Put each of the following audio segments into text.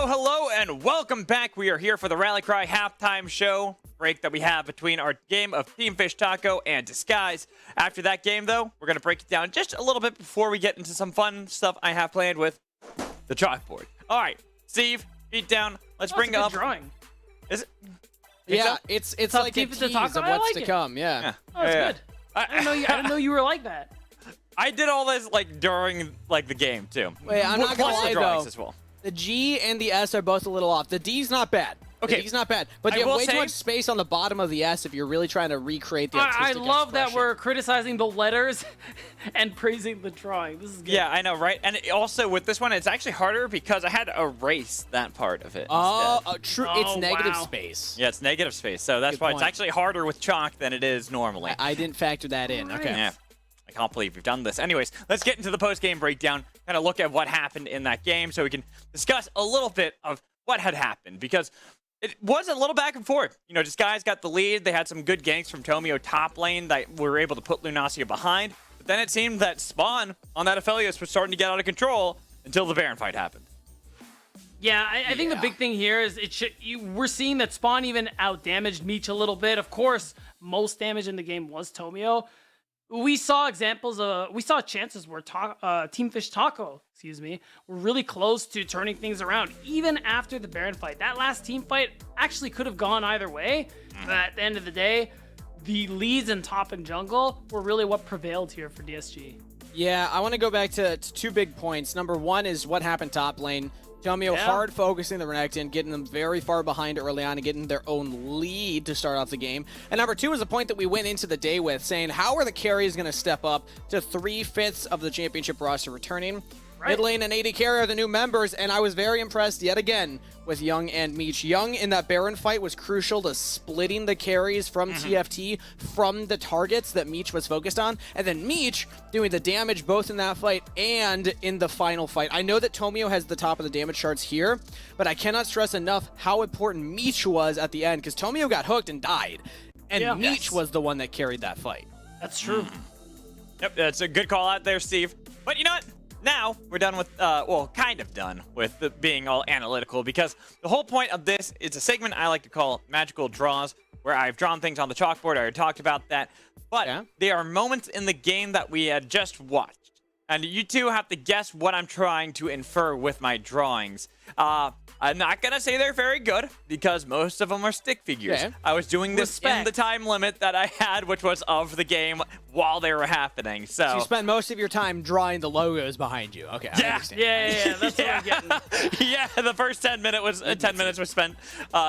Hello, and welcome back. We are here for the Rally Cry halftime show break that we have between our game of Team Fish Taco and Disguise. After that game, though, we're going to break it down just a little bit before we get into some fun stuff I have planned with the chalkboard. All right, Steve, beat down. Let's bring up. Drawing. Is it? Yeah, it's like a tease of what's to come. Yeah. Oh, that's good. I didn't know you were like that. I did all this like during like the game too. Wait, I'm not gonna lie though. As well. The G and the S are both a little off. The D's not bad. Okay. The D's not bad. But you have way too much space on the bottom of the S if you're really trying to recreate the artistic I love expression. that we're criticizing the letters and praising the drawing. This is good. Yeah, I know, right? And also with this one, it's actually harder because I had to erase that part of it. True. It's negative space. Yeah, it's negative space. So that's why it's actually harder with chalk than it is normally. I didn't factor that in. Right. Okay. Yeah. I can't believe we've done this. Anyways, let's get into the post-game breakdown, kind of look at what happened in that game so we can discuss a little bit of what had happened, because it was a little back and forth. You know, Disguise got the lead. They had some good ganks from Tomio top lane that were able to put Lunacia behind. But then it seemed that Spawn on that Aphelios was starting to get out of control until the Baron fight happened. Yeah, I think the big thing here is we're seeing that Spawn even out-damaged Meech a little bit. Of course, most damage in the game was Tomio. We saw chances where Team Fish Taco, were really close to turning things around, even after the Baron fight. That last team fight actually could have gone either way, but at the end of the day, the leads in top and jungle were really what prevailed here for DSG. Yeah, I want to go back to two big points. Number one is what happened top lane. Tomio hard focusing the Renekton, getting them very far behind early on and getting their own lead to start off the game. And number two is a point that we went into the day with, saying how are the carries going to step up to 3/5 of the championship roster returning? Mid lane and AD carry are the new members, and I was very impressed yet again with Young and Meech. Young in that Baron fight was crucial to splitting the carries from TFT from the targets that Meech was focused on, and then Meech doing the damage both in that fight and in the final fight. I know that Tomio has the top of the damage charts here, but I cannot stress enough how important Meech was at the end, because Tomio got hooked and died, and Meech was the one that carried that fight. That's true. Yep, that's a good call out there, Steve. But you know what? Now we're done with, well, kind of done with being all analytical, because the whole point of this is a segment I like to call Magical Draws, where I've drawn things on the chalkboard. I already talked about that. But there are moments in the game that we had just watched, and you two have to guess what I'm trying to infer with my drawings. I'm not going to say they're very good, because most of them are stick figures. Okay. I was doing this in the time limit that I had, which was of the game while they were happening. So you spent most of your time drawing the logos behind you. Okay, I understand. Yeah, that's what I'm getting. Yeah, the first 10 minutes was spent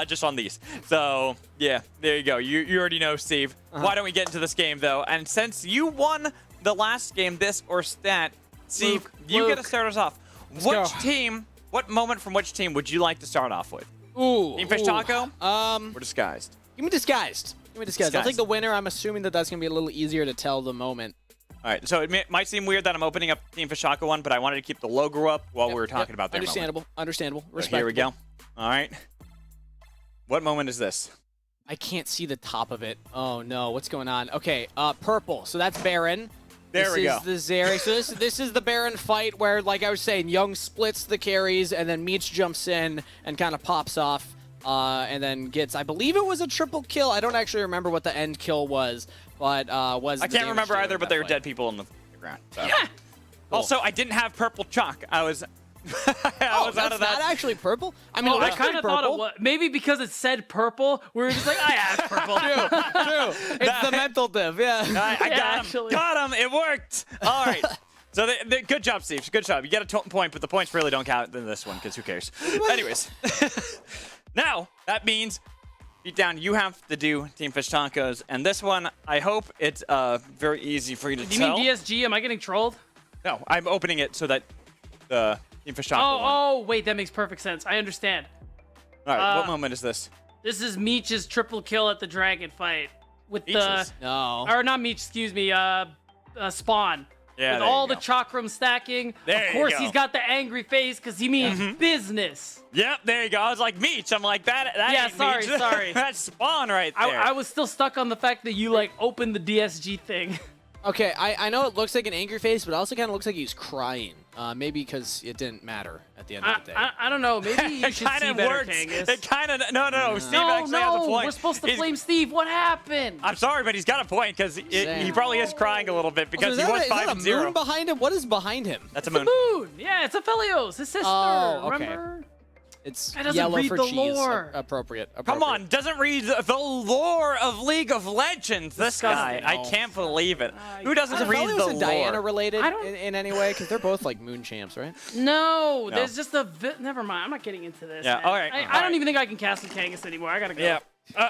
just on these. So, yeah, there you go. You already know, Steve. Why don't we get into this game, though? And since you won the last game, this or stat, Steve, you get to start us off. What moment from which team would you like to start off with? Team Fish Taco? Or Disguised? Give me Disguised. I'll take the winner. I'm assuming that that's going to be a little easier to tell the moment. All right, so it might seem weird that I'm opening up Team Fish Taco one, but I wanted to keep the logo up while we were talking about their moment. Understandable. Here we go. All right. What moment is this? I can't see the top of it. Oh, no. What's going on? Okay, purple. So that's Baron. There we go. This is the Zeri. So this is the Baron fight where, like I was saying, Young splits the carries, and then Meech jumps in and kind of pops off, and then gets, I believe it was a triple kill. I don't actually remember what the end kill was, but I can't remember either, but there were dead people in the ground. So. Yeah. Cool. Also, I didn't have purple chalk. I was out of that. Not actually purple. I mean, I kind of thought it was. Maybe because it said purple, we were just like, I have purple. True. It's the mental div. Yeah. I got him. It worked. All right. So good job, Steve. Good job. You get a point, but the points really don't count in this one, because who cares? Anyways, now that means beatdown. You have to do Team Fish Tacos, and this one, I hope it's very easy for you to tell. Do you mean DSG? Am I getting trolled? No, I'm opening it so that the Team Fish Taco one. Oh, wait, that makes perfect sense. I understand. All right, what moment is this? This is Meech's triple kill at the dragon fight with or not Meech, excuse me, Spawn. Yeah, with all the chakram stacking. There of course, you go. he's got the angry face because he means business. Yep, there you go. I was like, Meech. I'm like, that ain't Meech. Sorry. That's Spawn right there. I was still stuck on the fact that you, like, opened the DSG thing. Okay, I know it looks like an angry face, but it also kind of looks like he's crying. Maybe because it didn't matter at the end of the day. I don't know. Maybe you should see better, Kangas. It kind of no. Steve No, actually has a point. we're supposed to blame Steve. What happened? I'm sorry, but he's got a point because he probably is crying a little bit because he was 5-0. Is that a moon behind him? What is behind him? That's a It's moon. a moon. Yeah, it's a Aphelios, his sister. Oh, okay. Remember? It's That doesn't yellow read for the cheese. lore. Appropriate. Come on, doesn't read the lore of League of Legends. This guy, I can't believe it. Who doesn't Is read the Aphelios and Diana lore? related I don't- in any way? Because they're both like moon champs, right? No, No. there's just a never mind. I'm not getting into this. Yeah, man. all right, I don't even think I can cast with Kangas anymore. I gotta go. Yeah,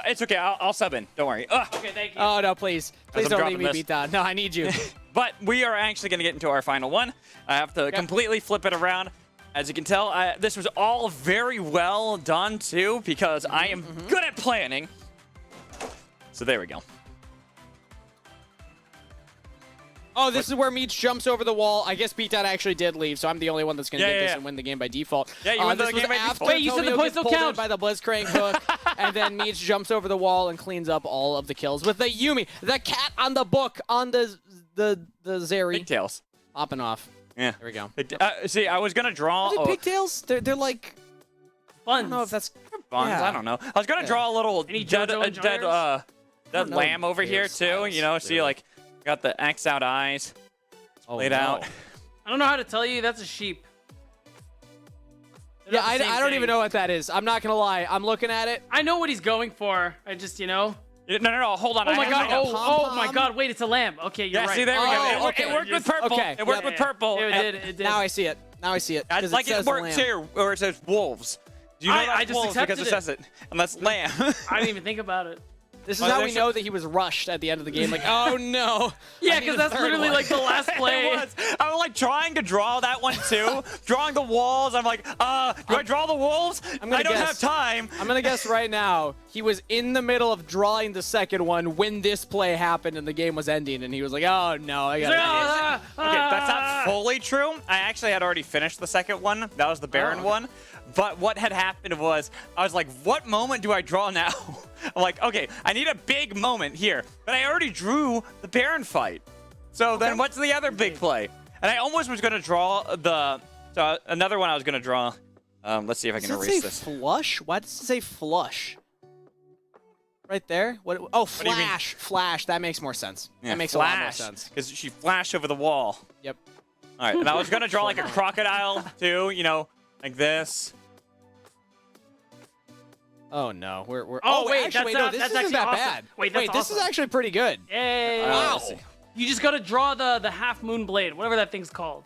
it's okay. I'll sub in. Don't worry. Okay, thank you. Oh no, please I'm don't leave dropping me this. beat down. No, I need you. But we are actually going to get into our final one. I have to completely flip it around. As you can tell, this was all very well done, too, because I am good at planning. So there we go. Oh, this is where Meech jumps over the wall. I guess Beatdown actually did leave, so I'm the only one that's going to get this and win the game by default. Yeah, you win the this game was by after default. Wait, you said the Tomio points gets don't pulled in count. by the Blitzcrank hook, and then Meech jumps over the wall and cleans up all of the kills with the Yumi, the cat on the book, on the Zeri. Pigtails. Popping off. Yeah. There we go. See, I was going to draw... Are they pigtails? They're like... I don't know if that's... buns. Yeah. I don't know. I was going to draw a little Any dead JoJo enjoyers? dead know lamb over here, their too. You know, styles. see, like, got the X out eyes. Oh, Laid no. out. I don't know how to tell you. That's a sheep. They're Yeah, not the same I don't thing. even know what that is. I'm not going to lie. I'm looking at it. I know what he's going for. I just, No, hold on. Oh I my have god! to- Oh my god! Wait, it's a lamb. Okay, you're Yeah, right. see, there we go. Oh, It worked with purple. Okay, It worked yeah, with purple. It And- did. It did. Now I see it. Now I see it. I 'cause like it says works lamb. here where it says wolves. Do you know I that's just wolves because accepted it says it? And that's lamb. I didn't even think about it. This is Oh, how there we should- know that he was rushed at the end of the game. Like, oh no. Yeah, I need because a that's third literally one. like the last play. It was. I was like trying to draw that one too. Drawing the walls. I'm like, do I draw the wolves? I'm gonna I don't guess. have time. I'm gonna guess right now. He was in the middle of drawing the second one when this play happened and the game was ending, and he was like, "Oh no, I got." Okay, that's not fully true. I actually had already finished the second one. That was the Baron one. But what had happened was, I was like, what moment do I draw now? I'm like, okay, I need a big moment here. But I already drew the Baron fight. So then what's the other big play? And I almost was going to draw another one I was going to draw. Let's see if I can Does it erase say this. flush? Why does it say flush? Right there? What? Oh, do you mean? flash. Flash. That makes more sense. Yeah, that makes a lot more sense. Because she flashed over the wall. Yep. All right, and I was going to draw like a crocodile too, like this. Oh no, we're. Oh, wait, actually, that's this that's isn't actually that awesome. bad. Wait, that's this is awesome. actually pretty good. Yay! Wow. Let's see. You just gotta draw the half moon blade, whatever that thing's called.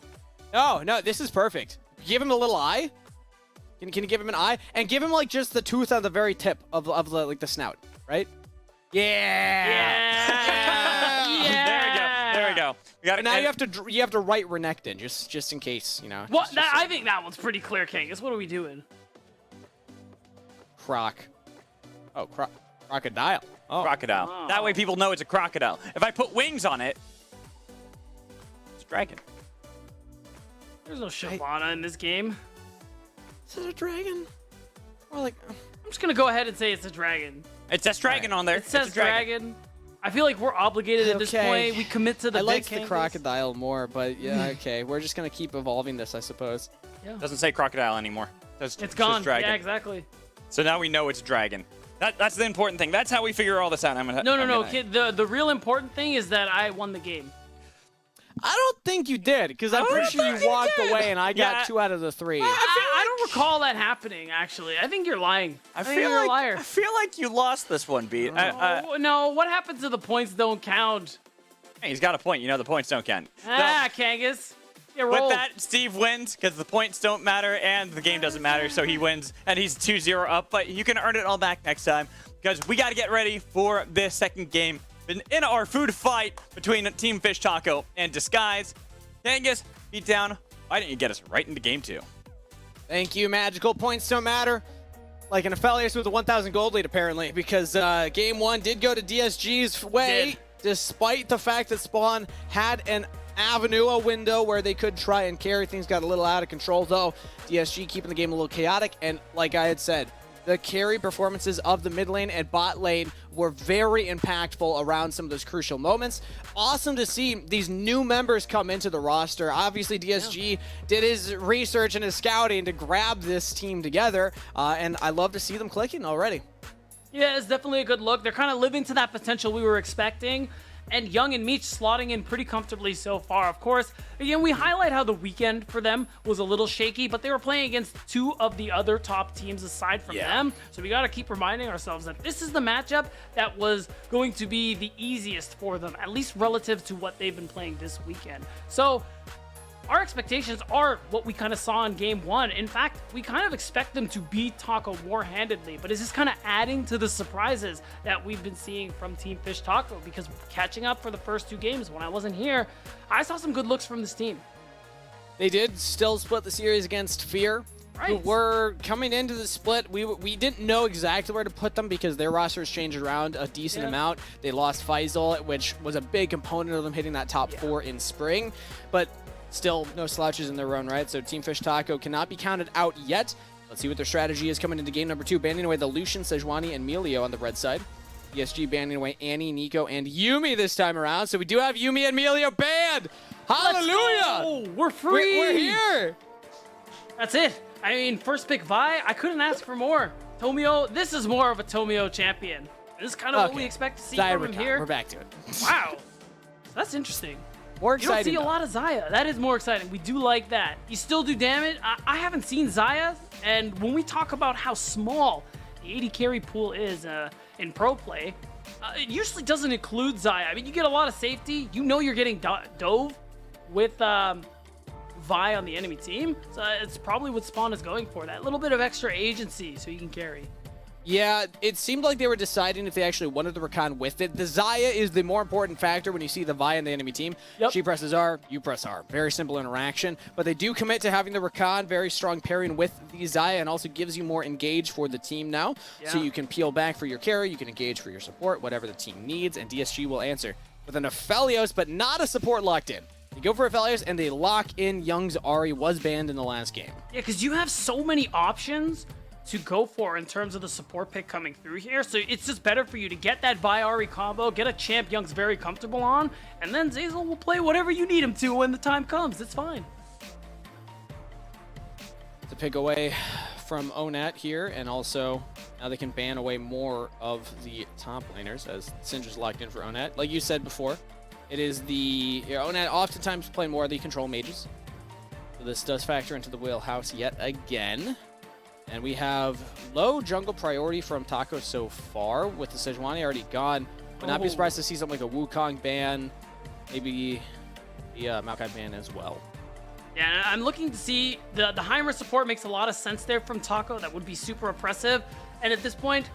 No, this is perfect. Give him a little eye. Can you give him an eye and give him like just the tooth on the very tip of the like the snout, right? Yeah. Yeah. There we go. We got it. And now you have to write Renekton just in case, What? just I so- think that one's pretty clear, Kangas. What are we doing? Croc. Oh, crocodile. Oh. Crocodile. Oh. That way people know it's a crocodile. If I put wings on it, it's a dragon. There's no Shyvana in this game. Is it a dragon? Or like I'm just gonna go ahead and say it's a dragon. It says dragon on there. It says it's a dragon. I feel like we're obligated at this Okay. point. We commit to the I big liked the Kangas. crocodile more, but yeah, okay. We're just gonna keep evolving this, I suppose. Yeah. Doesn't say crocodile anymore. It says It's gone. Says dragon. Yeah, exactly. So now we know it's dragon. That's the important thing. That's how we figure all this out. No, kid. The real important thing is that I won the game. I don't think you did, because I'm pretty sure you walked away and I got Yeah. 2 out of the 3. I don't recall that happening. Actually, I think you're lying. I think you're a liar. I feel like you lost this one, Beat. Oh, no, what happens to the points don't count? Hey, he's got a point. You know the points don't count. Kangas. Yeah, With roll. that, Steve wins because the points don't matter and the game doesn't matter, so he wins and he's 2-0 up. But you can earn it all back next time because we got to get ready for this second game in our food fight between Team Fish Taco and Disguise. Kangas, beat down. Why didn't you get us right into game 2? Thank you, Magical. Points don't matter. Like an Aphelios with a 1,000 gold lead, apparently, because game 1 did go to DSG's way, despite the fact that Spawn had an avenue, a window where they could try and carry. Things got a little out of control, though. DSG keeping the game a little chaotic, and like I had said, the carry performances of the mid lane and bot lane were very impactful around some of those crucial moments. Awesome to see these new members come into the roster. Obviously, DSG did his research and his scouting to grab this team together, and I love to see them clicking already. Yeah, it's definitely a good look. They're kind of living to that potential we were expecting. And Young and Meech slotting in pretty comfortably so far. Of course, again, we highlight how the weekend for them was a little shaky, but they were playing against two of the other top teams aside from them. So we got to keep reminding ourselves that this is the matchup that was going to be the easiest for them, at least relative to what they've been playing this weekend. So our expectations are what we kind of saw in game one. In fact, we kind of expect them to beat Taco more-handedly, but it's just kind of adding to the surprises that we've been seeing from Team Fish Taco, because catching up for the first two games when I wasn't here, I saw some good looks from this team. They did still split the series against Fear. Who were coming into the split. We didn't know exactly where to put them because their rosters changed around a decent amount. They lost Faisal, which was a big component of them hitting that top four in spring, but still no slouches in their own right, so Team Fish Taco cannot be counted out yet. Let's see what their strategy is coming into game number 2, banning away the Lucian, Sejuani, and Melio on the red side. DSG banning away Annie, Nico, and Yuumi this time around, so we do have Yuumi and Melio banned! Hallelujah! We're free! We're here! That's it. I mean, first pick Vi, I couldn't ask for more. Tomio, this is more of a Tomio champion. This is kind of what we expect to see from him here. We're back to it. Wow. That's interesting. More You don't exciting. see a lot of Xayah. That is more exciting. We do like that. You still do damage. I haven't seen Xayah, and when we talk about how small the 80 carry pool is in pro play, it usually doesn't include Xayah. I mean, you get a lot of safety. You know you're getting dove with Vi on the enemy team, so it's probably what Spawn is going for. That little bit of extra agency so you can carry. Yeah, it seemed like they were deciding if they actually wanted the Rakan with it. The Xayah is the more important factor when you see the Vi in the enemy team. She presses R, you press R. Very simple interaction, but they do commit to having the Rakan, very strong pairing with the Xayah, and also gives you more engage for the team now. So you can peel back for your carry, you can engage for your support, whatever the team needs, and DSG will answer. With an Aphelios, but not a support locked in. They go for Aphelios, and they lock in Young's Ahri, was banned in the last game. Yeah, because you have so many options to go for in terms of the support pick coming through here. So it's just better for you to get that Vi-Ahri combo, get a champ Young's very comfortable on, and then Zeyzal will play whatever you need him to when the time comes. It's fine. To pick away from Onat here, and also now they can ban away more of the top laners as Syndra's locked in for Onat. Like you said before, it is the Onat oftentimes play more of the control mages. So this does factor into the wheelhouse yet again. And we have low jungle priority from Taco so far, with the Sejuani already gone. Would not be surprised to see something like a Wukong ban, maybe the Maokai ban as well. Yeah, I'm looking to see the Heimer support makes a lot of sense there from Taco. That would be super oppressive. And at this point,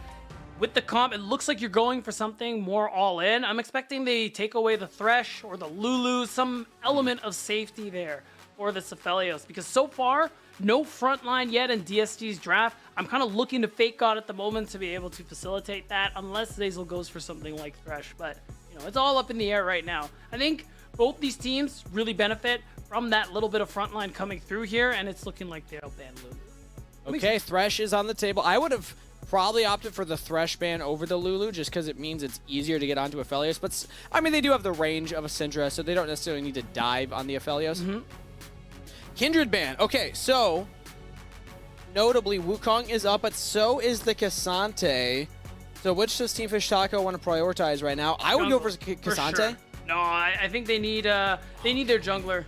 with the comp, it looks like you're going for something more all-in. I'm expecting they take away the Thresh or the Lulu, some element of safety there for the Aphelios, because so far, no frontline yet in DSG's draft. I'm kind of looking to Fake God at the moment to be able to facilitate that, unless Zeyzal goes for something like Thresh. But, you know, it's all up in the air right now. I think both these teams really benefit from that little bit of frontline coming through here, and it's looking like they'll ban Lulu. Okay, Thresh is on the table. I would have probably opted for the Thresh ban over the Lulu, just because it means it's easier to get onto Aphelios. But, I mean, they do have the range of a Syndra, so they don't necessarily need to dive on the Aphelios. Kindred ban. Okay, so notably Wukong is up, but so is the Cassante. So which does Team Fish Taco want to prioritize right now? I would go for Cassante. Sure. No, I think they need their jungler.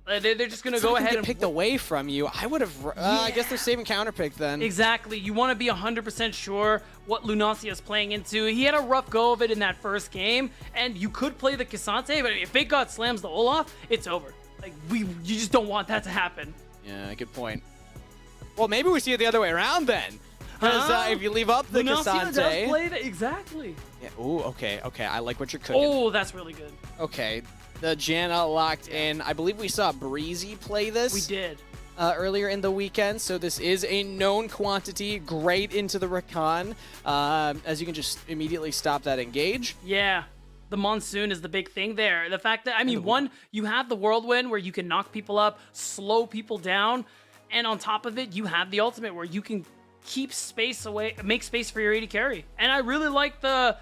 They're just gonna go ahead and and picked away from you. I would have. I guess they're saving counter pick then. Exactly. You want to be 100% sure what Lunacia is playing into. He had a rough go of it in that first game, and you could play the Cassante, but if Fake God slams the Olaf, it's over. Like you just don't want that to happen. Yeah, good point. Well, maybe we see it the other way around then. Because if you leave up the Cassante... does play that, exactly. Yeah, ooh, okay, I like what you're cooking. Oh, that's really good. Okay, the Janna locked in. I believe we saw Breezy play this. We did. Earlier in the weekend, so this is a known quantity, great into the Rakan, as you can just immediately stop that engage. Yeah. The Monsoon is the big thing there. The fact that, I mean, one, you have the Whirlwind where you can knock people up, slow people down, and on top of it, you have the ultimate where you can keep space away, make space for your AD carry. And I really like the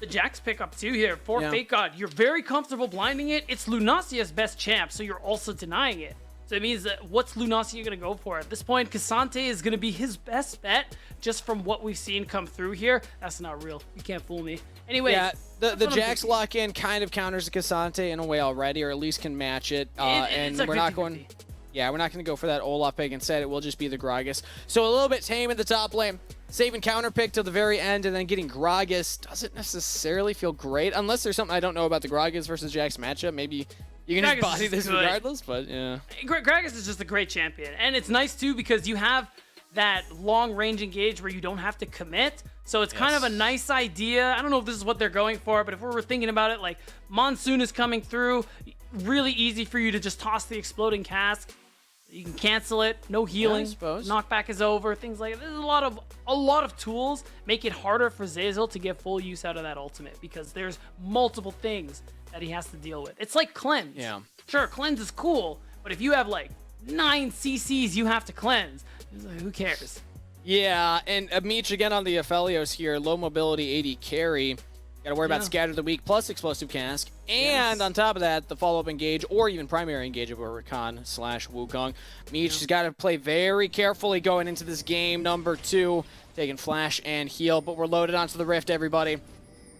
Jax pickup too here for Fake God. You're very comfortable blinding it. It's Lunasia's best champ, so you're also denying it. So it means that what's Lunasia going to go for? At this point, Cassante is going to be his best bet just from what we've seen come through here. That's not real. You can't fool me. Anyway, yeah, the Jax lock-in kind of counters the Cassante in a way already, or at least can match it. And we're not going... Yeah, we're not going to go for that Olaf pick. Instead, it will just be the Gragas. So a little bit tame in the top lane. Saving counter pick till the very end, and then getting Gragas doesn't necessarily feel great, unless there's something I don't know about the Gragas versus Jax matchup. Maybe you can just body this regardless, but yeah. Gragas is just a great champion, and it's nice too because you have that long range engage where you don't have to commit. So it's kind of a nice idea. I don't know if this is what they're going for, but if we were thinking about it, like Monsoon is coming through, really easy for you to just toss the exploding cask. You can cancel it, no healing, knockback is over, things like that. There's a lot of tools make it harder for Zeyzal to get full use out of that ultimate because there's multiple things that he has to deal with. It's like cleanse. Yeah. Sure, cleanse is cool, but if you have like 9 CCs you have to cleanse, like, who cares? Yeah, and Meech again on the Aphelios here, low mobility 80 carry. Got to worry about Scatter the Weak plus Explosive Cask. And on top of that, the follow-up engage or even primary engage of Rakan / Wukong. Meech has got to play very carefully going into this game. Number 2, taking Flash and Heal. But we're loaded onto the Rift, everybody.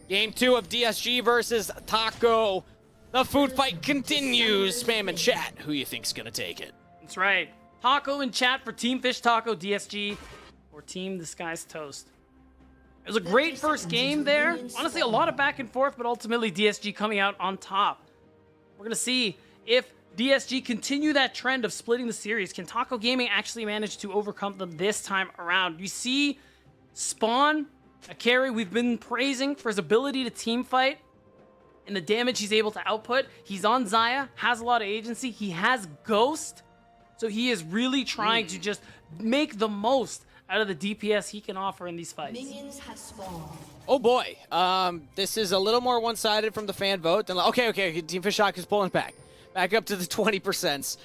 Game 2 of DSG versus Taco. The food fight continues. Spam in chat. Who you think's going to take it? That's right. Taco in chat for Team Fish Taco DSG or Team Disguised Toast. It was a great first game there. Honestly, a lot of back and forth, but ultimately DSG coming out on top. We're going to see if DSG continue that trend of splitting the series. Can Taco Gaming actually manage to overcome them this time around? You see Spawn, a carry we've been praising for his ability to team fight and the damage he's able to output. He's on Xayah, has a lot of agency. He has Ghost, so he is really trying to just make the most out of the DPS he can offer in these fights. Minions have spawned. Oh boy, this is a little more one-sided from the fan vote. Than, okay, Team Fish Taco is pulling back up to the 20%.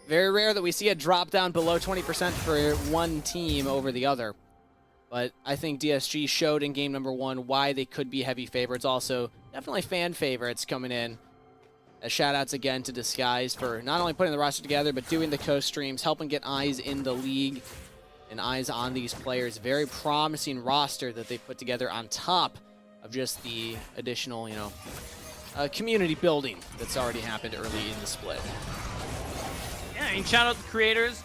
Very rare that we see a drop down below 20% for one team over the other. But I think DSG showed in game number 1 why they could be heavy favorites. Also, definitely fan favorites coming in. Shout-outs again to Disguise for not only putting the roster together, but doing the co-streams, helping get eyes in the league and eyes on these players. Very promising roster that they put together on top of just the additional, community building that's already happened early in the split. Yeah, and shout out to creators.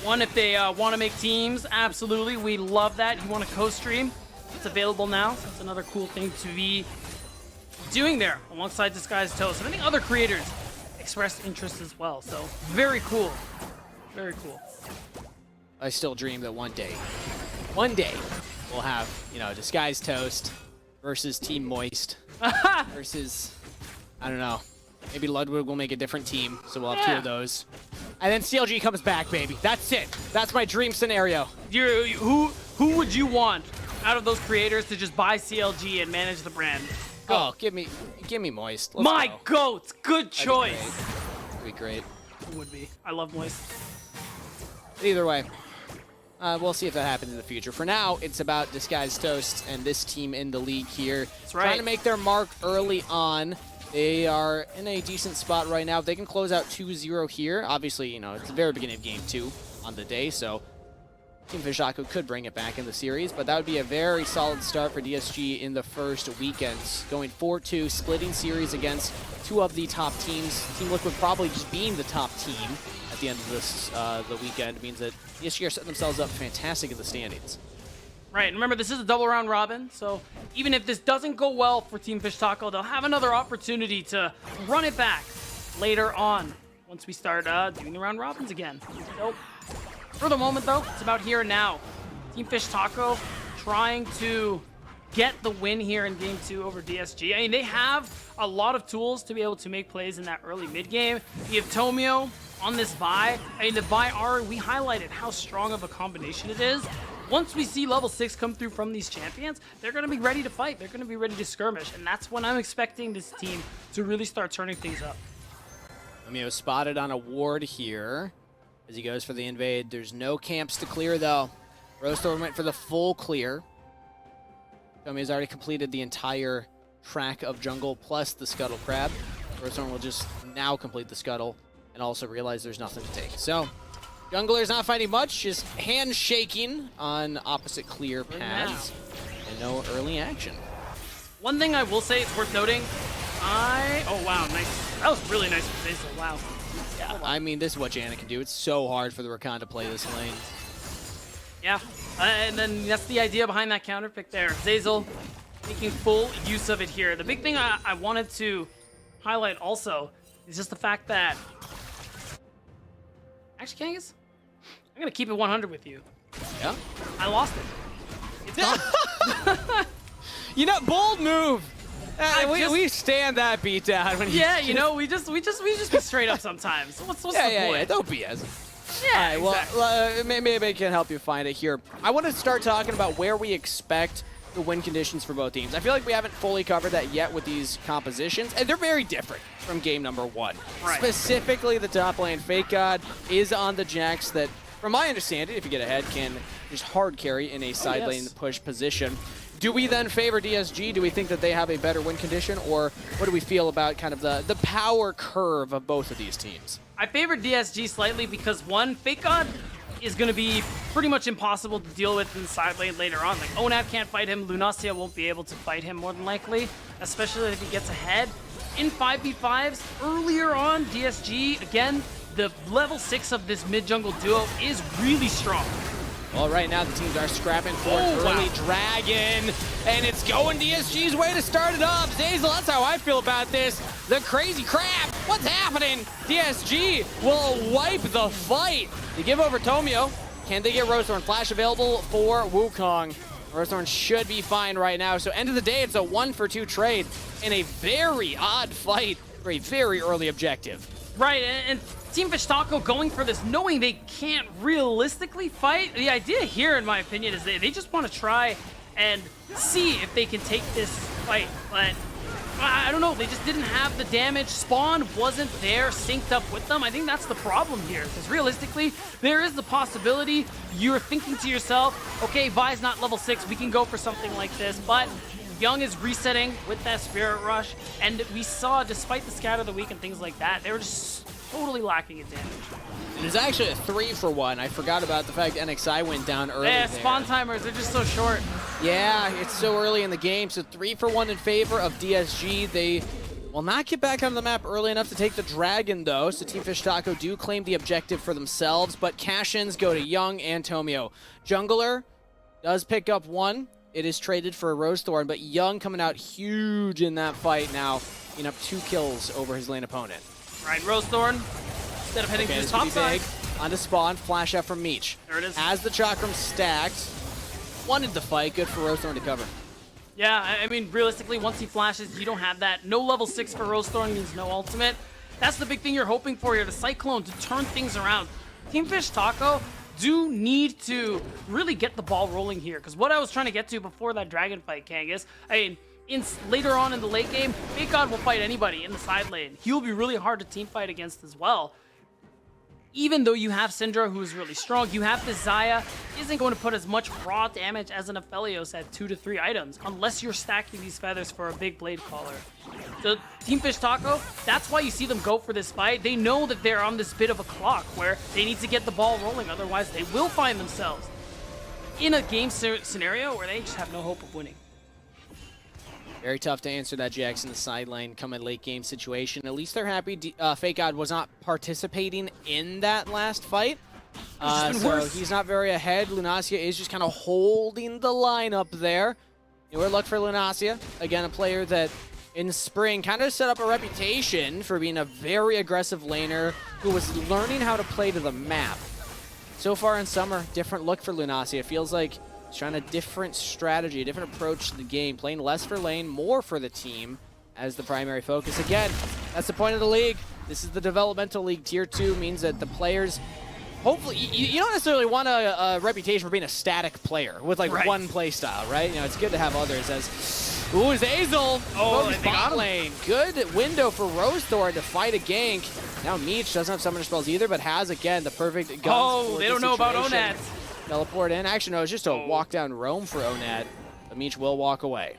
One, if they want to make teams, absolutely, we love that. You want to co-stream, it's available now. So it's another cool thing to be doing there alongside Disguised Toast. And I think other creators expressed interest as well. So very cool. Very cool. I still dream that one day we'll have, Disguised Toast versus Team Moist versus, I don't know, maybe Ludwig will make a different team, so we'll have 2 of those. And then CLG comes back, baby. That's it. That's my dream scenario. Who would you want out of those creators to just buy CLG and manage the brand? Go. Oh, give me Moist. Let's my go. goats, good choice. That'd be great. It would be. I love Moist. Either way, we'll see if that happens in the future. For now, it's about Disguised Toast and this team in the league here. That's right. Trying to make their mark early on. They are in a decent spot right now. If they can close out 2-0 here, obviously, it's the very beginning of game 2 on the day, so Team Fish Taco could bring it back in the series, but that would be a very solid start for DSG in the first weekend. Going 4-2, splitting series against 2 of the top teams. Team Liquid probably just being the top team at the end of this the weekend means that DSG are setting themselves up fantastic in the standings. Right, and remember, this is a double round robin, so even if this doesn't go well for Team Fish Taco, they'll have another opportunity to run it back later on once we start doing the round robins again. So, for the moment, though, it's about here and now. Team Fish Taco trying to get the win here in Game 2 over DSG. I mean, they have a lot of tools to be able to make plays in that early mid-game. You have Tomio on this Vi. I mean, the Vi R, we highlighted how strong of a combination it is. Once we see level 6 come through from these champions, they're going to be ready to fight. They're going to be ready to skirmish, and that's when I'm expecting this team to really start turning things up. Tomio spotted on a ward here as he goes for the invade. There's no camps to clear, though. Rosethorn went for the full clear. Tommy has already completed the entire track of jungle plus the Scuttle Crab. Rosethorn will just now complete the Scuttle and also realize there's nothing to take. So, Jungler's not fighting much, just handshaking on opposite clear paths. And no early action. One thing I will say, it's worth noting, oh wow, nice. That was really nice from Zazel, wow. Yeah, I mean, this is what Janna can do. It's so hard for the Rakan to play this lane. Yeah, and then that's the idea behind that counter pick there. Zazel making full use of it here. The big thing I wanted to highlight also is just the fact that... Actually, Kangas, I'm going to keep it 100 with you. Yeah? I lost it. It's gone. You know, bold move. We stand that beat down. When yeah, you know, we just be straight up sometimes. What's the point? Yeah, don't BS. Yeah, all right, exactly. Well, maybe I can help you find it here. I want to start talking about where we expect the win conditions for both teams. I feel like we haven't fully covered that yet with these compositions, and they're very different from game number 1. Right. Specifically, the top lane, Fake God, is on the Jax that, from my understanding, if you get ahead, can just hard carry in a side lane push position. Do we then favor DSG? Do we think that they have a better win condition, or what do we feel about kind of the power curve of both of these teams? I favor DSG slightly because, one, Fake God is going to be pretty much impossible to deal with in the side lane later on. Like, Onat can't fight him, Lunacia won't be able to fight him more than likely, especially if he gets ahead. In 5v5s, earlier on, DSG, again, the level 6 of this mid-jungle duo is really strong. Well, right now the teams are scrapping for an early dragon, and it's going DSG's way to start it up. Zazel, that's how I feel about this. The crazy crab, what's happening? DSG will wipe the fight. They give over Tomio. Can they get Rosethorn? Flash available for Wukong. Rosethorn should be fine right now. So end of the day, it's a 1-for-2 trade in a very odd fight for a very early objective. Right, and Team Fish Taco going for this, knowing they can't realistically fight. The idea here, in my opinion, is they just want to try and see if they can take this fight. But I don't know, they just didn't have the damage. Spawn wasn't there, synced up with them. I think that's the problem here, because realistically, there is the possibility you're thinking to yourself, okay, Vi's not level 6, we can go for something like this, but Young is resetting with that Spirit Rush, and we saw, despite the Scatter of the Week and things like that, they were just totally lacking in damage. It was actually a 3-for-1. I forgot about the fact NXI went down early. Yeah, there. spawn timers, they're just so short. Yeah, it's so early in the game. So 3-for-1 in favor of DSG. They will not get back on the map early enough to take the dragon, though. So Team Fish Taco do claim the objective for themselves, but cash-ins go to Young and Tomio. Jungler does pick up 1. It is traded for a Rosethorn, but Young coming out huge in that fight now, picking up 2 kills over his lane opponent. Right, Rosethorn, instead of heading to the top side. Onto spawn, flash out from Meech. There it is. As the Chakram stacked, wanted the fight, good for Rosethorn to cover. Yeah, I mean, realistically, once he flashes, you don't have that. No level 6 for Rosethorn means no ultimate. That's the big thing you're hoping for here, the Cyclone, to turn things around. Team Fish Taco do need to really get the ball rolling here, because what I was trying to get to before that dragon fight, Kangas, I mean, later on in the late game, Fake God will fight anybody in the side lane. He'll be really hard to team fight against as well. Even though you have Syndra, who is really strong, you have the Xayah, isn't going to put as much raw damage as an Aphelios at 2 to 3 items, unless you're stacking these feathers for a big blade caller. So Team Fish Taco, that's why you see them go for this fight. They know that they're on this bit of a clock where they need to get the ball rolling, otherwise they will find themselves in a game scenario where they just have no hope of winning. Very tough to answer that Jax in the side lane come a late game situation. At least they're happy Fake God was not participating in that last fight. So he's not very ahead. Lunacia is just kind of holding the line up there. Newer luck for Lunacia. Again, a player that in spring kind of set up a reputation for being a very aggressive laner who was learning how to play to the map. So far in summer, different look for Lunacia. It feels like he's trying a different strategy, a different approach to the game, playing less for lane, more for the team as the primary focus. Again, that's the point of the league. This is the developmental league. Tier 2 means that the players, hopefully, you don't necessarily want a reputation for being a static player with like one play style, right? You know, it's good to have others as, ooh, Zazel, bot lane. Good window for Rosethorn to fight a gank. Now Meech doesn't have summoner spells either, but has, again, the perfect gun. Oh, they don't know about Onat. Teleport in. Actually, no, it's just a walk down roam for Onat. But Meech will walk away.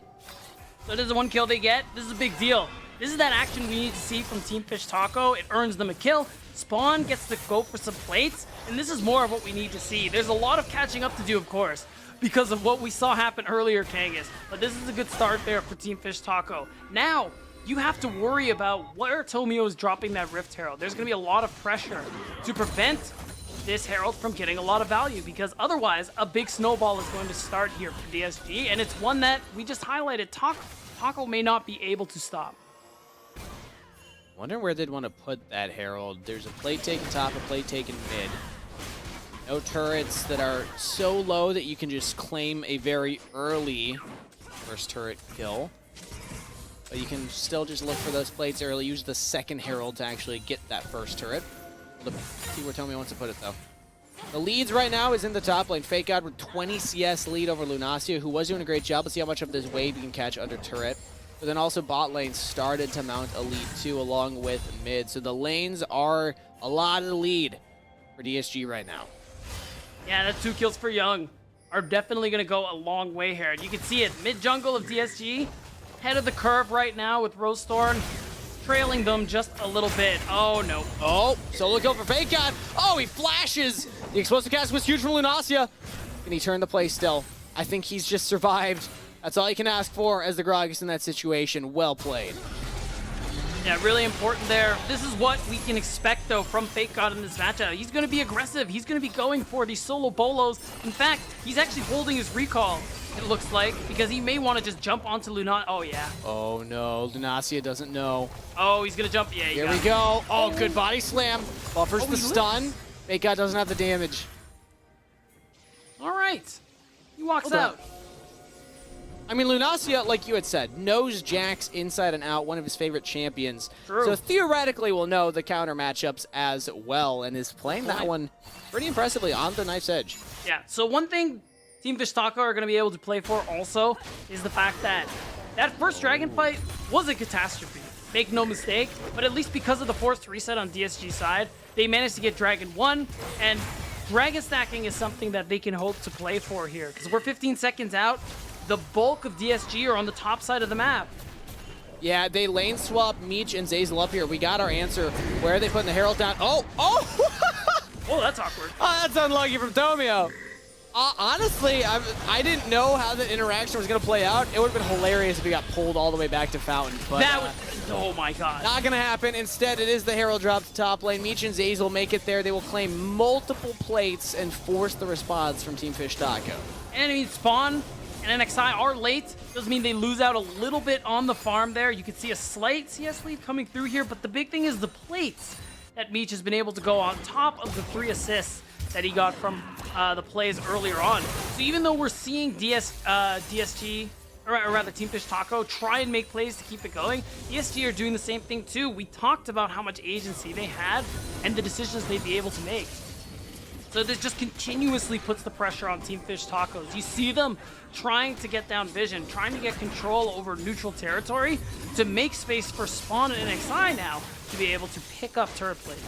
So this is one kill they get. This is a big deal. This is that action we need to see from Team Fish Taco. It earns them a kill. Spawn gets to go for some plates, and this is more of what we need to see. There's a lot of catching up to do, of course, because of what we saw happen earlier, Kangas. But this is a good start there for Team Fish Taco. Now, you have to worry about where Tomio is dropping that Rift Herald. There's going to be a lot of pressure to prevent this Herald from getting a lot of value, because otherwise a big snowball is going to start here for DSG, and it's one that we just highlighted. Taco may not be able to stop. Wondering where they'd want to put that Herald. There's a plate taken top, a plate taken mid. No turrets that are so low that you can just claim a very early first turret kill. But you can still just look for those plates early, use the second Herald to actually get that first turret. Let's see where Tomio wants to put it, though. The leads right now is in the top lane. Fake God with 20 CS lead over Lunacia, who was doing a great job. Let's see how much of this wave you can catch under turret. But then also bot lane started to mount a lead too, along with mid. So the lanes are a lot of the lead for DSG right now. Yeah, that's 2 kills for Young are definitely going to go a long way here. And you can see it, mid jungle of DSG, head of the curve right now with Rosethorn, trailing them just a little bit. Oh, no. Oh, solo kill for Fake God. Oh, he flashes. The explosive cast was huge from Lunacia. Can he turn the play still? I think he's just survived. That's all you can ask for as the Grog is in that situation. Well played. Yeah, really important there. This is what we can expect, though, from Fake God in this matchup. He's going to be aggressive. He's going to be going for these solo bolos. In fact, he's actually holding his recall, it looks like, because he may want to just jump onto Luna. Oh, yeah. Oh, no. Lunacia doesn't know. Oh, he's going to jump. Yeah, here we go. Oh, good body slam. Buffers the stun. Fake God doesn't have the damage. All right. He walks out. I mean, Lunacia, like you had said, knows Jax inside and out, one of his favorite champions. True. So theoretically will know the counter matchups as well, and is playing that one pretty impressively on the knife's edge. Yeah, so one thing Team Fish Taco are going to be able to play for also is the fact that that first dragon fight was a catastrophe. Make no mistake, but at least because of the forced reset on DSG side, they managed to get Dragon 1, and dragon stacking is something that they can hope to play for here, because we're 15 seconds out. The bulk of DSG are on the top side of the map. Yeah, they lane swap Meech and Zeyzal up here. We got our answer. Where are they putting the Herald down? Oh! Oh, that's awkward. Oh, that's unlucky from Tomio. Honestly, I didn't know how the interaction was going to play out. It would have been hilarious if we got pulled all the way back to Fountain. But that was, oh my god. Not going to happen. Instead, it is the Herald drop to top lane. Meech and Zeyzal make it there. They will claim multiple plates and force the response from Team Fish Taco. Enemy spawn and NXI are late. Doesn't mean they lose out a little bit on the farm there. You can see a slight CS lead coming through here, but the big thing is the plates that Meech has been able to go on top of the 3 assists that he got from the plays earlier on. So even though we're seeing DSG, or rather Team Fish Taco, try and make plays to keep it going, DSG are doing the same thing too. We talked about how much agency they had and the decisions they'd be able to make. So this just continuously puts the pressure on Team Fish Tacos. You see them trying to get down vision, trying to get control over neutral territory to make space for Spawn and NXI now to be able to pick up turret plates.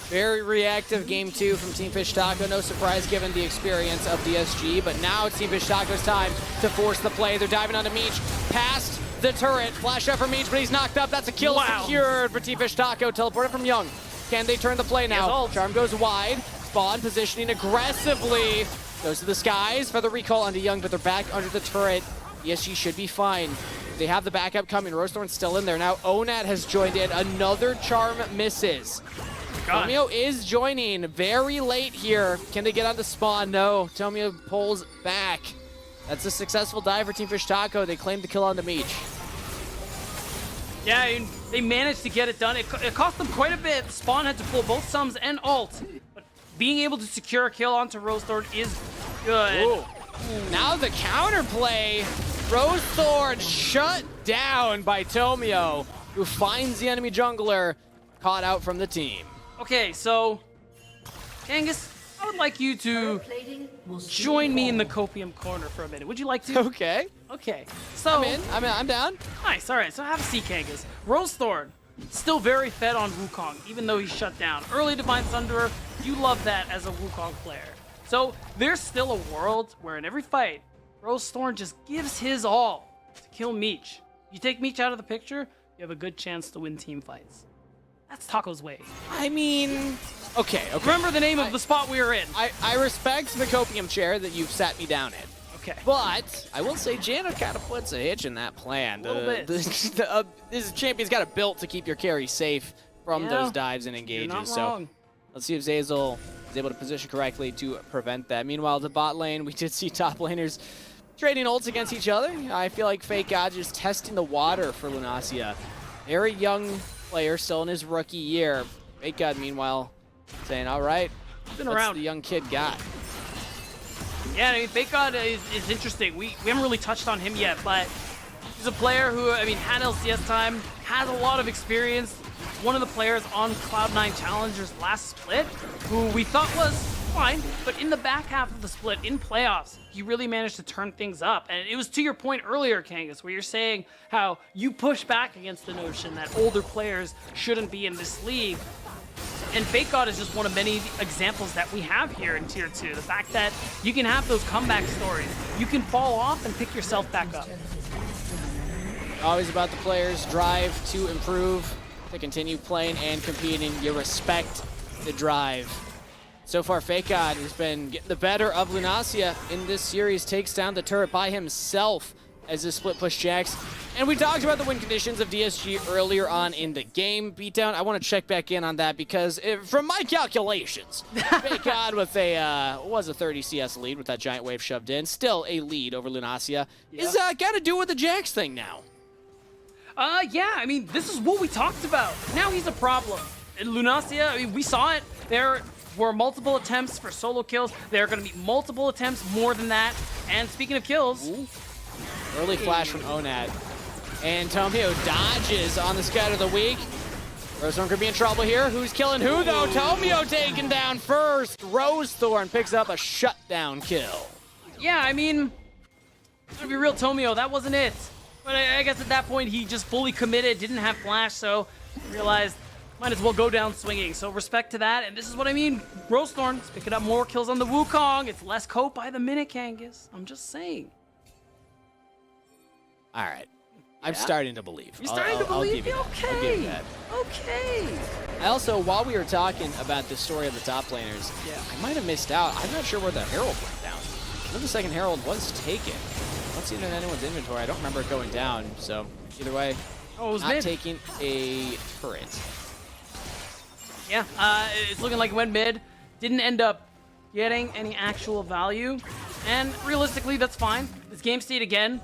Very reactive game 2 from Team Fish Taco. No surprise given the experience of DSG, but now it's Team Fish Taco's time to force the play. They're diving onto Meech, past the turret. Flash up for Meech, but he's knocked up. That's a kill secured for Team Fish Taco. Teleported from Young. Can they turn the play now? Charm goes wide. Spawn positioning aggressively. Goes to the skies for the recall onto Young, but they're back under the turret. DSG should be fine. They have the backup coming. Rosethorn's still in there. Now Onat has joined in. Another charm misses. Tomio is joining very late here. Can they get onto Spawn? No. Tomio pulls back. That's a successful dive for Team Fish Taco. They claim the kill on the Meech. Yeah, they managed to get it done. It cost them quite a bit. Spawn had to pull both sums and ult. But being able to secure a kill onto Rosethorn is good. Ooh. Now the counterplay. Rosethorn shut down by Tomio, who finds the enemy jungler caught out from the team. Okay, so Angus, I would like you to join me in the copium corner for a minute. Would you like to? Okay. Okay. So I'm down. Nice. All right. So have a seat, Kangas. Rosethorn still very fed on Wukong, even though he's shut down. Early Divine Thunderer, you love that as a Wukong player. So there's still a world where in every fight, Rosethorn just gives his all to kill Meech. You take Meech out of the picture, you have a good chance to win team fights. That's Taco's way. I mean, okay. Remember the name of the spot we were in. I respect the copium chair that you've sat me down in. Okay. But I will say Janna kind of puts a hitch in that plan. A little bit. This champion's got a built to keep your carry safe from those dives and engages. You're not so wrong. let's see if Zeyzal is able to position correctly to prevent that. Meanwhile, the bot lane, we did see top laners trading ults against each other. I feel like Fake God just testing the water for Lunacia. Very young player, still in his rookie year. Fake God, meanwhile, saying, all right, Been what's around. the young kid got? Yeah, I mean, Fake God is interesting. We haven't really touched on him yet, but he's a player who, I mean, had LCS time, has a lot of experience. One of the players on Cloud9 Challengers last split, who we thought was fine, but in the back half of the split, in playoffs, he really managed to turn things up. And it was to your point earlier, Kangas, where you're saying how you push back against the notion that older players shouldn't be in this league. And Fake God is just one of many examples that we have here in Tier 2. The fact that you can have those comeback stories. You can fall off and pick yourself back up. Always about the players' drive to improve, to continue playing and competing. You respect the drive. So far, Fake God has been getting the better of Lunacia in this series, takes down the turret by himself as this split push jacks. And we talked about the win conditions of DSG earlier on in the game. Beatdown, I want to check back in on that because from my calculations, Fake God with was a 30 CS lead with that giant wave shoved in. Still a lead over Lunacia. Is got to do with the jacks thing now. Yeah, I mean, this is what we talked about. Now he's a problem. In Lunacia, I mean, we saw it. There were multiple attempts for solo kills. There are going to be multiple attempts more than that. And speaking of kills... Ooh. Early flash from Onat. And Tomio dodges on the scout of the week. Rosethorn could be in trouble here. Who's killing who, though? Tomio taken down first. Rosethorn picks up a shutdown kill. Yeah, I mean, to be real, Tomio, that wasn't it. But I guess at that point, he just fully committed, didn't have flash, so realized might as well go down swinging. So respect to that, and this is what I mean. Rosethorn's picking up more kills on the Wukong. It's less cope by the minute, Kangas. I'm just saying. All right. I'm starting to believe. You're starting to believe? Okay. I'll give you that. Okay. I also, while we were talking about the story of the top laners, I might have missed out. I'm not sure where the Herald went down. I know the second Herald was taken. Let's see if in anyone's inventory. I don't remember it going down. So either way, it was not mid. taking a turret. Yeah, it's looking like it went mid. Didn't end up getting any actual value. And realistically, that's fine. This game state, again,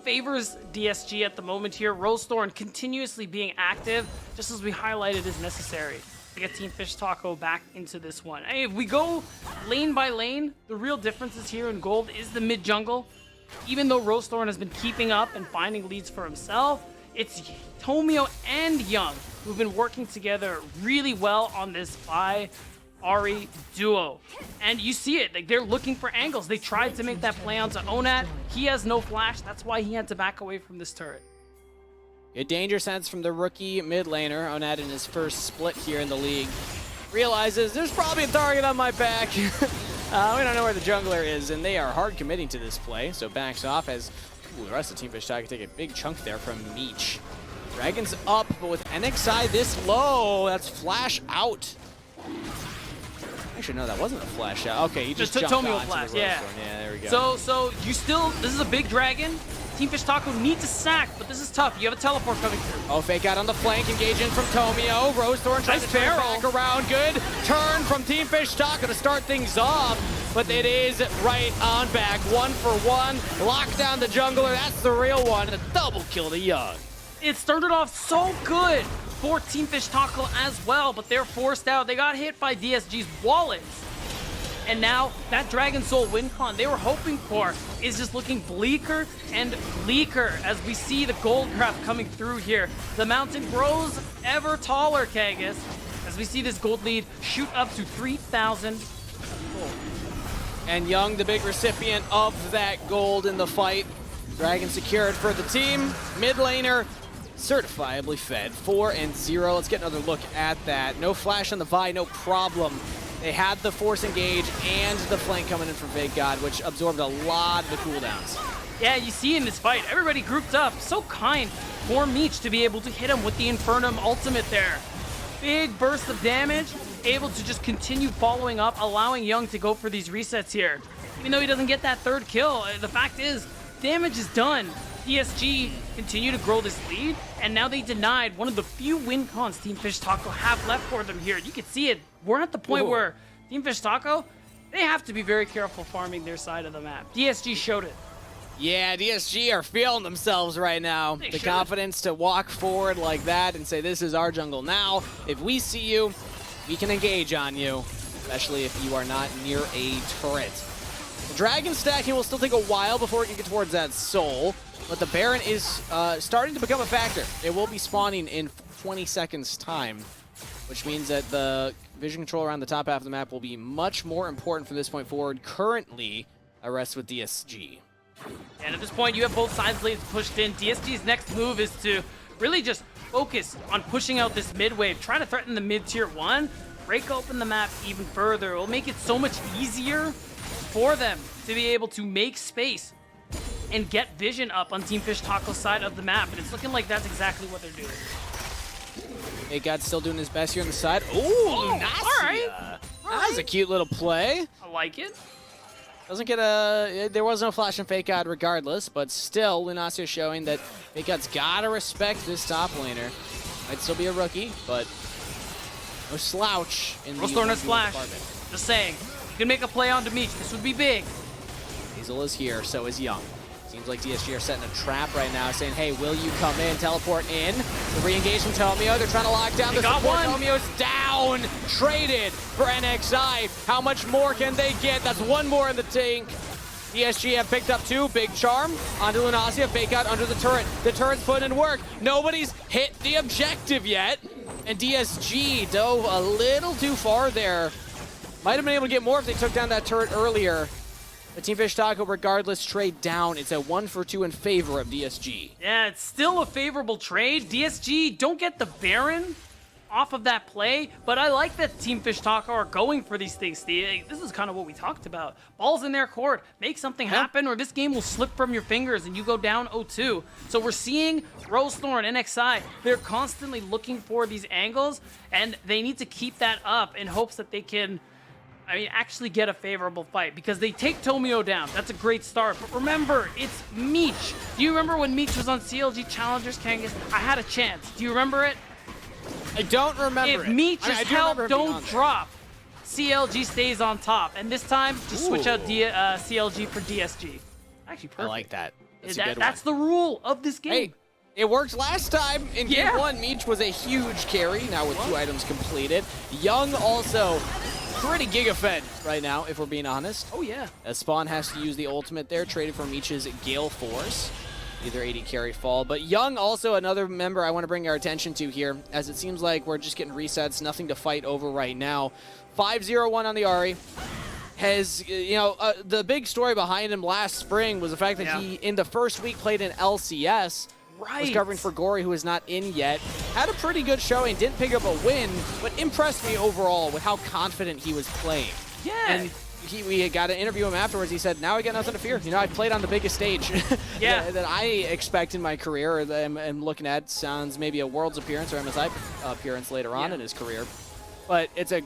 favors DSG at the moment here. Rosethorn continuously being active, just as we highlighted, is necessary to get Team Fish Taco back into this one. Hey, if we go lane by lane, the real differences here in gold is the mid jungle. Even though Rosethorn has been keeping up and finding leads for himself, it's Tomio and Young who've been working together really well on this Vi Ahri duo. And you see it, like they're looking for angles. They tried to make that play onto Onat. He has no flash. That's why he had to back away from this turret. Good danger sense from the rookie mid laner. Onat in his first split here in the league. Realizes there's probably a target on my back. We don't know where the jungler is, and they are hard committing to this play. So backs off as the rest of Team Fish Taco take a big chunk there from Meech. Dragon's up, but with NXI this low, that's flash out. Actually, no, that wasn't a flash out. Okay, you just jumped Tomio onto flash, the yeah. Yeah, there we go. So you still, this is a big dragon. Team Fish Taco need to sack, but this is tough. You have a teleport coming through. Oh, Fake out on the flank, engaging from Tomio. Rosethorn tries to turn back around. Good turn from Team Fish Taco to start things off, but it is right on back. 1 for 1. Lock down the jungler. That's the real one. A double kill to Young. It started off so good for Team Fish Taco as well, but they're forced out. They got hit by DSG's wallets. And now that Dragon Soul win con they were hoping for is just looking bleaker and bleaker as we see the gold craft coming through here. The mountain grows ever taller, Kangas, as we see this gold lead shoot up to 3,000 gold. And Young, the big recipient of that gold in the fight. Dragon secured for the team. Mid laner, certifiably fed. 4-0. Let's get another look at that. No flash on the Vi, no problem They had the force engage and the flank coming in from Fake God, which absorbed a lot of the cooldowns. Yeah, you see in this fight, everybody grouped up. So kind for Meech to be able to hit him with the Infernum ultimate there. Big burst of damage, able to just continue following up, allowing Young to go for these resets here. Even though he doesn't get that third kill, the fact is, damage is done. DSG continue to grow this lead, and now they denied one of the few win cons Team Fish Taco have left for them here. You can see it. We're at the point where Team Fish Taco, they have to be very careful farming their side of the map. DSG showed it. Yeah, DSG are feeling themselves right now. The confidence to walk forward like that and say, this is our jungle now. If we see you, we can engage on you, especially if you are not near a turret. The Dragon stacking will still take a while before it can get towards that soul, but the Baron is starting to become a factor. It will be spawning in 20 seconds time, which means that the vision control around the top half of the map will be much more important from this point forward. Currently, a rest with DSG. And at this point, you have both sides lanes pushed in. DSG's next move is to really just focus on pushing out this mid wave, try to threaten the mid tier 1, break open the map even further. It will make it so much easier for them to be able to make space and get vision up on Team Fish Taco's side of the map. And it's looking like that's exactly what they're doing. Hey, God's still doing his best here on the side. Ooh, nice. All right. That was a cute little play. I like it. Doesn't get a... There was no flash on Fake God regardless, but still, Lunacio showing that Fake God's gotta respect this top laner. Might still be a rookie, but no slouch in the Rosthorn flash. department. Just saying. You can make a play onto Meech. This would be big. Hazel is here, so is Young. Seems like DSG are setting a trap right now, saying, hey, will you come in, teleport in? The re-engage from Tomio. They're trying to lock down the support. Tomio's down. Traded for NXI. How much more can they get? That's one more in the tank. DSG have picked up 2. Big charm onto Lunacia. Fake out under the turret. The turret's put in work. Nobody's hit the objective yet. And DSG dove a little too far there. Might have been able to get more if they took down that turret earlier. The Team Fish Taco, regardless, trade down. It's a 1-for-2 in favor of DSG. Yeah, it's still a favorable trade. DSG don't get the Baron off of that play, but I like that Team Fish Taco are going for these things, Steve. This is kind of what we talked about. Balls in their court. Make something happen, or this game will slip from your fingers and you go down 0-2. So we're seeing Rosethorn, NXI, they're constantly looking for these angles, and they need to keep that up in hopes that they can actually get a favorable fight, because they take Tomio down. That's a great start. But remember, it's Meech. Do you remember when Meech was on CLG Challengers, Kangas? I had a chance. Do you remember it? I don't remember If Meech's help don't drop, CLG stays on top. And this time, just switch out CLG for DSG. Actually, perfect. I like that. That's a good That's the rule of this game. Hey, it worked last time in Game 1. Meech was a huge carry, now with 2 items completed. Young also pretty giga-fed right now, if we're being honest. Oh, yeah. As Spawn has to use the ultimate there, traded from Meech's Gale Force. Either 80 carry fall. But Young, also another member I want to bring our attention to here, as it seems like we're just getting resets, nothing to fight over right now. 5-0-1 on the Ahri. Has, the big story behind him last spring was the fact that he, in the first week, played in LCS. Was covering for Gory, who is not in yet. Had a pretty good showing, didn't pick up a win, but impressed me overall with how confident he was playing. Yeah. And we got to interview him afterwards. He said, now I got nothing to fear. I played on the biggest stage that I expect in my career, or that I'm looking at. Sounds maybe a Worlds appearance or MSI appearance later on in his career. But it's a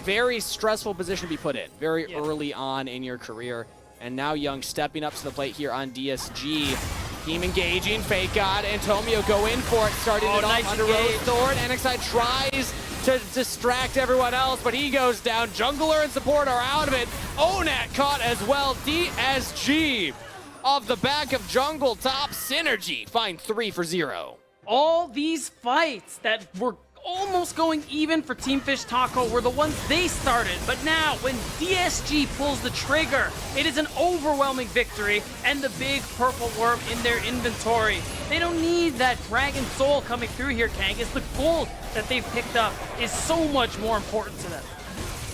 very stressful position to be put in, very early on in your career. And now Young stepping up to the plate here on DSG. Team engaging, Fake God and Tomio go in for it, starting it off under Rosethorn. NXI tries to distract everyone else, but he goes down. Jungler and support are out of it. Onat caught as well. DSG off the back of jungle top synergy. Find 3 for 0. All these fights that were almost going even for Team Fish Taco were the ones they started, but now when DSG pulls the trigger, it is an overwhelming victory and the big purple worm in their inventory. They don't need that Dragon Soul coming through here, Kangas. The gold that they've picked up is so much more important to them.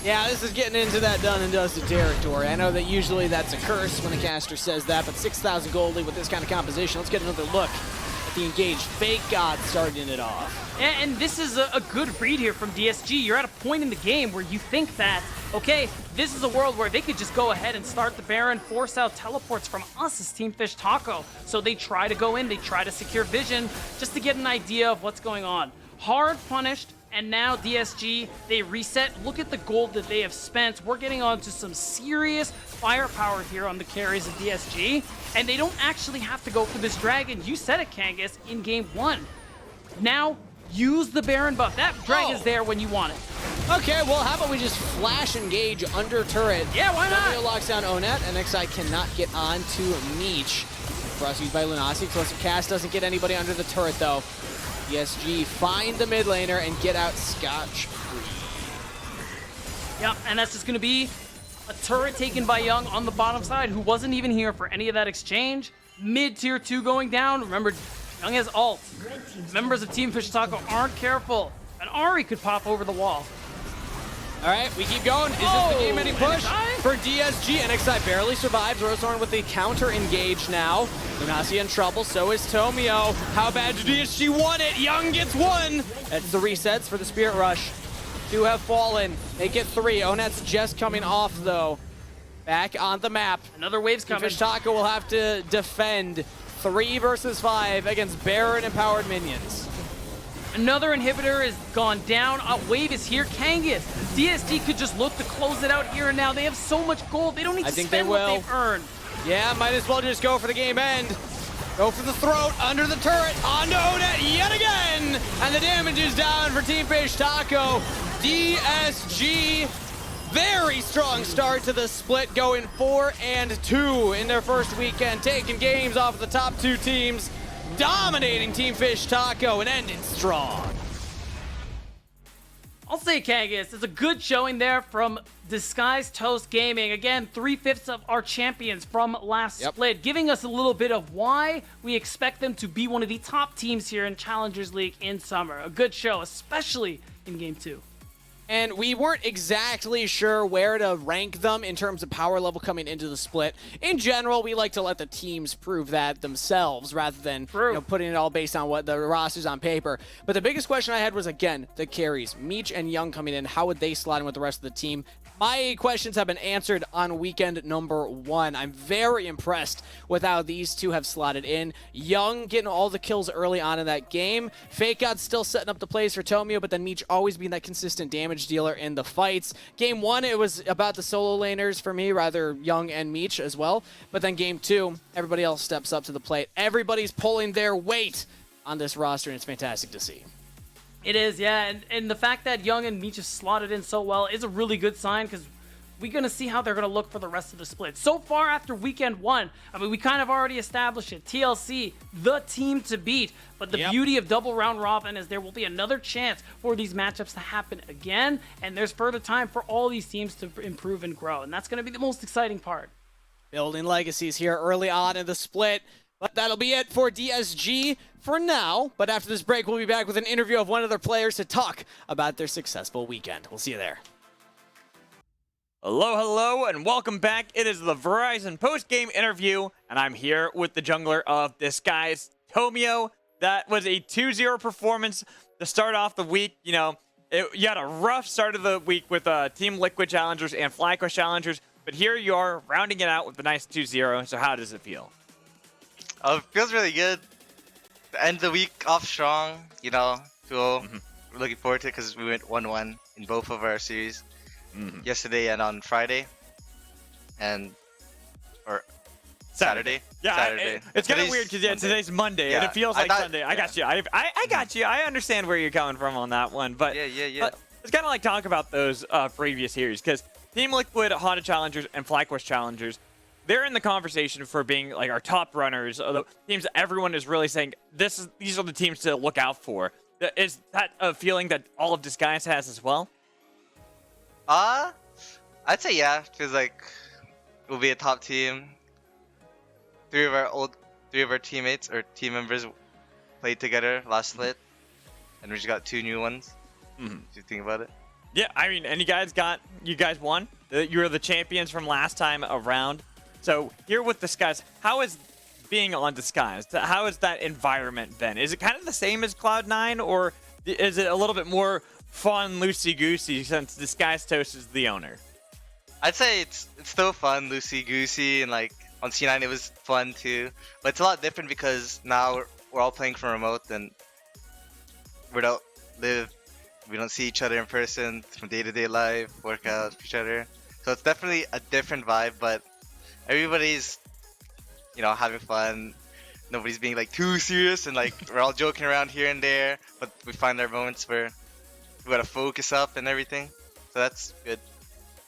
Yeah, this is getting into that done and dusted territory. I know that usually that's a curse when a caster says that, but 6,000 gold lead with this kind of composition. Let's get another look. the engaged Fake God starting it off. And this is a good read here from DSG. You're at a point in the game where you think that, okay, this is a world where they could just go ahead and start the Baron, force out teleports from us as Team Fish Taco. So they try to go in, they try to secure vision just to get an idea of what's going on. Hard punished, and now DSG, they reset. Look at the gold that they have spent. We're getting on to some serious firepower here on the carries of DSG, and they don't actually have to go for this dragon. You said it, Kangas, in game 1. Now, use the Baron buff. That dragon's there when you want it. Okay, well, how about we just flash engage under turret? Yeah, why not? W locks down Onet, and NXI cannot get on to Meech. Cross used by Lunasi. Explosive cast doesn't get anybody under the turret, though. DSG find the mid laner and get out scotch-free. Yep, and that's just going to be a turret taken by Young on the bottom side, who wasn't even here for any of that exchange. Mid tier 2 going down. Remember, Young has ult. Members of Team Fish Taco aren't careful, and Ari could pop over the wall. All right, we keep going. Is this the game-ending push for DSG? NXI barely survives. Rosehorn with the counter-engage now. Lunasi in trouble, so is Tomio. How bad do DSG want it? Young gets 1. That's the resets for the Spirit Rush. 2 have fallen. They get 3. Onet's just coming off, though. Back on the map. Another wave's coming. Fish Taco will have to defend 3 versus 5 against Baron-empowered minions. Another inhibitor is gone down. A wave is here. Kangas. DSG could just look to close it out here and now. They have so much gold. They don't need to spend what they've earned. Yeah, might as well just go for the game end. Go for the throat, under the turret, onto Onet yet again! And the damage is down for Team Fish Taco. DSG, very strong start to the split, going 4-2 in their first weekend, taking games off of the top 2 teams. Dominating Team Fish Taco and ending strong. I'll say, Kangas, it's a good showing there from Disguised Toast Gaming. Again, 3/5 of our champions from last split, giving us a little bit of why we expect them to be one of the top teams here in Challengers League in summer. A good show, especially in Game 2. And we weren't exactly sure where to rank them in terms of power level coming into the split. In general, we like to let the teams prove that themselves rather than putting it all based on what the roster's on paper. But the biggest question I had was, again, the carries. Meech and Young coming in, how would they slot in with the rest of the team? My questions have been answered on weekend number 1. I'm very impressed with how these two have slotted in. Young getting all the kills early on in that game. Fake God still setting up the plays for Tomio, but then Meech always being that consistent damage dealer in the fights. Game 1, it was about the solo laners for me, rather Young and Meech as well. But then game 2, everybody else steps up to the plate. Everybody's pulling their weight on this roster, and it's fantastic to see. It is, yeah, and the fact that Young and Meech have slotted in so well is a really good sign because we're going to see how they're going to look for the rest of the split. So far after weekend 1, I mean, we kind of already established it. TLC, the team to beat, but the beauty of double round robin is there will be another chance for these matchups to happen again, and there's further time for all these teams to improve and grow, and that's going to be the most exciting part. Building legacies here early on in the split. But that'll be it for DSG for now. But after this break, we'll be back with an interview of one of their players to talk about their successful weekend. We'll see you there. Hello, hello, and welcome back. It is the Verizon post-game interview, and I'm here with the jungler of Disguise, Tomio. That was a 2-0 performance to start off the week. You know, you had a rough start of the week with Team Liquid Challengers and FlyQuest Challengers, but here you are rounding it out with a nice 2-0. So how does it feel? It feels really good. End the week off strong, you know. We're looking forward to it because we went 1-1 in both of our series yesterday and on Friday, or Saturday. Yeah, Saturday. It's kind of weird because today's Monday and it feels like Sunday. I got you. I got you. I understand where you're coming from on that one, but but it's kind of like talk about those previous series because Team Liquid, Haunted Challengers, and FlyQuest Challengers, they're in the conversation for being like our top runners, the teams that everyone is really saying these are the teams to look out for. Is that a feeling that all of Disguise has as well? I'd say yeah. Feels like we'll be a top team. Three of our teammates or team members played together last split, and we just got 2 new ones. If you think about it. Yeah, I mean, and you guys won. You were the champions from last time around. So here with Disguise, how has being on Disguised, how has that environment been? Is it kind of the same as Cloud9, or is it a little bit more fun, loosey-goosey, since Disguised Toast is the owner? I'd say it's still fun, loosey-goosey, and like on C9 it was fun too. But it's a lot different because now we're all playing from remote and we don't see each other in person from day-to-day life, work out for each other. So it's definitely a different vibe, but everybody's, you know, having fun. Nobody's being like too serious, and like we're all joking around here and there, but we find our moments where we gotta focus up and everything. So that's good.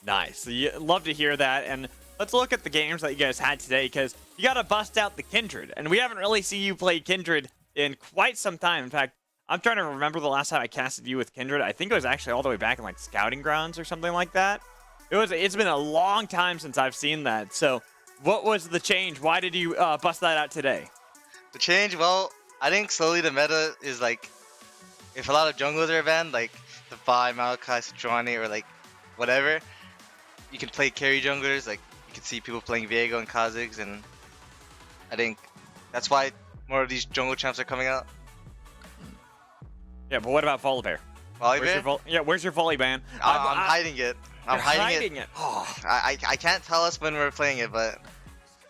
Nice. So you love to hear that. And let's look at the games that you guys had today, because you got to bust out the Kindred. And we haven't really seen you play Kindred in quite some time. In fact, I'm trying to remember the last time I casted you with Kindred. I think it was actually all the way back in like Scouting Grounds or something like that. It's been a long time since I've seen that. So what was the change? Why did you bust that out today? The change, well, I think slowly the meta is like, if a lot of junglers are banned, like the Vi, Maokai, Sejuani, or like whatever, you can play carry junglers. Like you can see people playing Viego and Kha'Zix, and I think that's why more of these jungle champs are coming out. Yeah, but what about Volibear? Volibear? Where's your volley ban? I'm hiding it. I'm hiding it. Oh. I can't tell us when we're playing it, but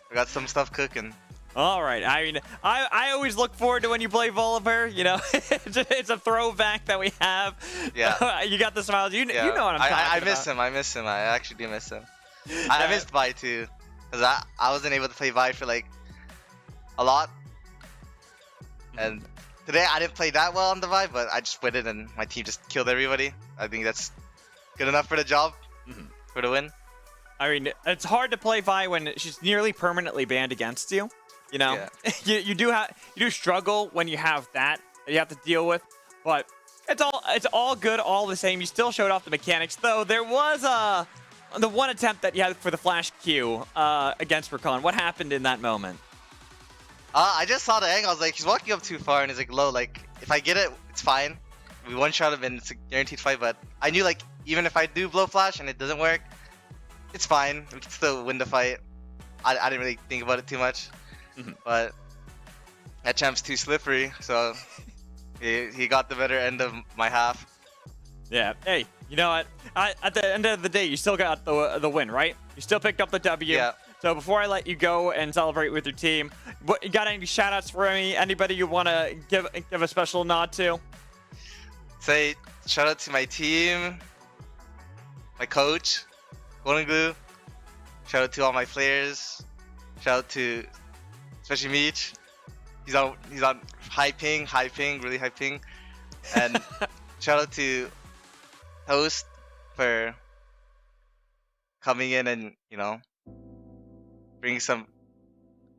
we got some stuff cooking. All right. I mean, I always look forward to when you play Volibear. You know, it's a throwback that we have. Yeah. You got the smiles. You know what I'm talking about. I miss him. I actually do miss him. I missed Vi too, because I wasn't able to play Vi for like a lot. And today I didn't play that well on the Vi, but I just went in and my team just killed everybody. I think that's good enough for the job, for the win. I mean, it's hard to play Vi when she's nearly permanently banned against you. You know, yeah. you do struggle when you have that you have to deal with, but it's all good, all the same. You still showed off the mechanics, though. There was the one attempt that you had for the flash Q against Rakan. What happened in that moment? I just saw the angle. I was like, he's walking up too far, and he's like low. Like if I get it, it's fine. We one shot him, and it's a guaranteed fight. But I knew like even if I do blow flash and it doesn't work, it's fine. We can still win the fight. I didn't really think about it too much. But that champ's too slippery, so he got the better end of my half. Yeah. Hey, you know what? At the end of the day, you still got the win, right? You still picked up the W. Yeah. So before I let you go and celebrate with your team, you got any shout-outs for me? Anybody you want to give a special nod to? Say shout out to my team, my coach, Golden Glue. Shout out to all my players. Shout out to especially Meech. He's on high ping, really high ping. And shout out to Host for coming in and, you know, bringing some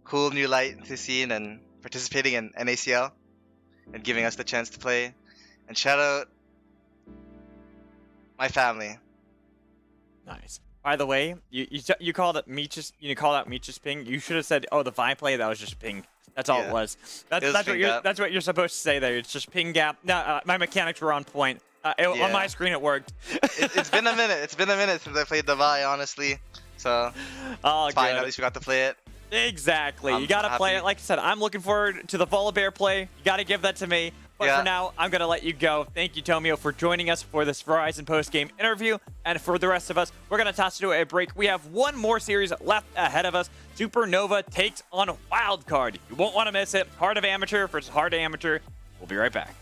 cool new light to the scene and participating in NACL and giving us the chance to play. And shout out my Nice. By the way, you called it Meech's. You called out Meech's ping. You should have said, "Oh, the Vi play that was just ping." That's all it was. That's what you're supposed to say there. It's just ping gap. No, my mechanics were on point. On my screen, it worked. It's been a minute. It's been a minute since I played the Vi, honestly. So it's fine. At least we got to play it. Exactly. You got to play it. Like I said, I'm looking forward to the Volibear play. You got to give that to me. But for now, I'm going to let you go. Thank you, Tomio, for joining us for this Verizon post-game interview. And for the rest of us, we're going to toss it to a break. We have one more series left ahead of us. Supernova takes on Wildcard. You won't want to miss it. Heart of Amateur versus Heart of Amateur. We'll be right back.